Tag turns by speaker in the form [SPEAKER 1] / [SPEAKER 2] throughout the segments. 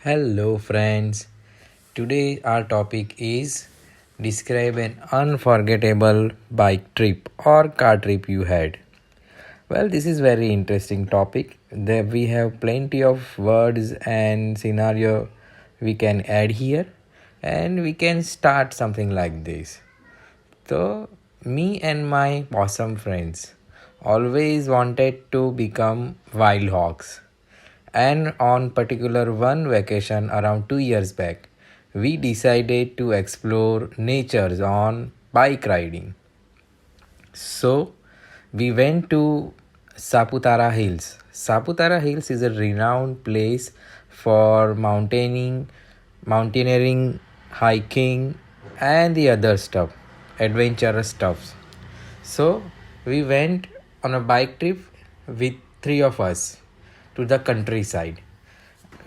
[SPEAKER 1] Hello, friends. Today, our topic is describe an unforgettable bike trip or car trip you had. Well, this is very interesting topic. There we have plenty of words and scenario we can add here, and we can start something like this. So, me and my awesome friends always wanted to become wild hogs. And on particular one vacation around 2 years back, we decided to explore nature on bike riding. So we went to Saputara Hills. Saputara Hills is a renowned place for mountaineering, hiking, and the other stuff, adventurous stuffs. So we went on a bike trip with three of us to the countryside.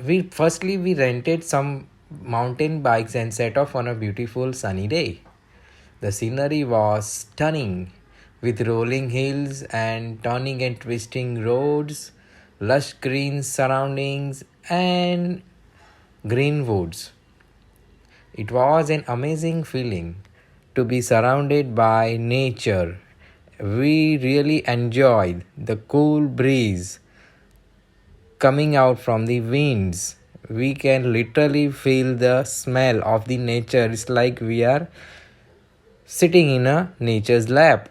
[SPEAKER 1] We rented some mountain bikes and set off on a beautiful sunny day. The scenery was stunning, with rolling hills and turning and twisting roads, lush green surroundings, and green woods. It was an amazing feeling to be surrounded by nature. We really enjoyed the cool breeze coming out from the winds. We can literally feel the smell of the nature. It's like we are sitting in a nature's lap.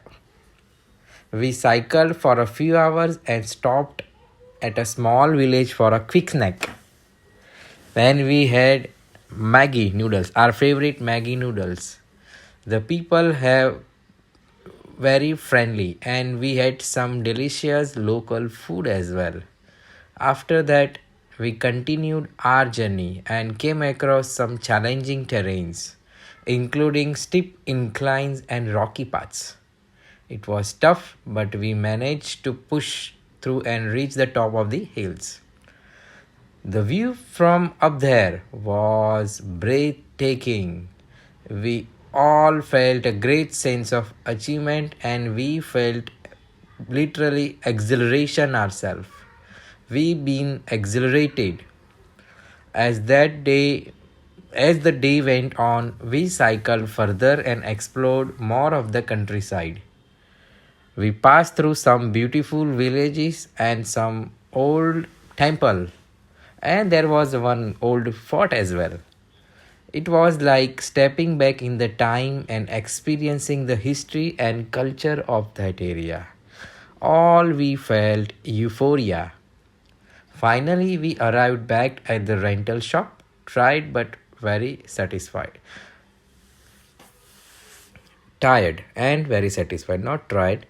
[SPEAKER 1] We cycled for a few hours and stopped at a small village for a quick snack. Then we had Maggie noodles, our favorite Maggie noodles. The people have very friendly and we had some delicious local food as well. After that, we continued our journey and came across some challenging terrains, including steep inclines and rocky paths. It was tough, but we managed to push through and reach the top of the hills. The view from up there was breathtaking. We all felt a great sense of achievement and we felt literally exhilaration ourselves. We been exhilarated as that day as the day went on. We cycled further and explored more of the countryside. We passed through some beautiful villages and some old temple, and there was one old fort as well. It was like stepping back in the time and experiencing the history and culture of that area. All we felt euphoria. Finally, we arrived back at the rental shop, tried but very satisfied. Tired and very satisfied, not tried.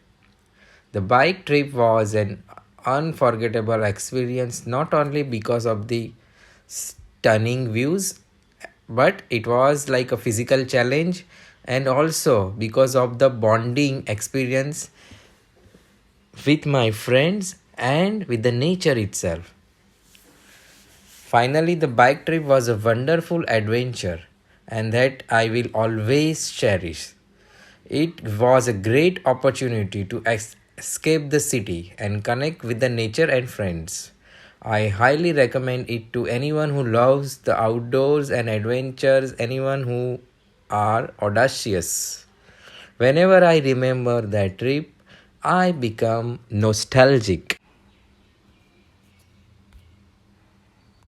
[SPEAKER 1] The bike trip was an unforgettable experience not only because of the stunning views, but it was like a physical challenge and also because of the bonding experience with my friends and with the nature itself. Finally, the bike trip was a wonderful adventure and that I will always cherish. It was a great opportunity to escape the city and connect with the nature and friends. I highly recommend it to anyone who loves the outdoors and adventures, anyone who are audacious. Whenever I remember that trip, I become nostalgic.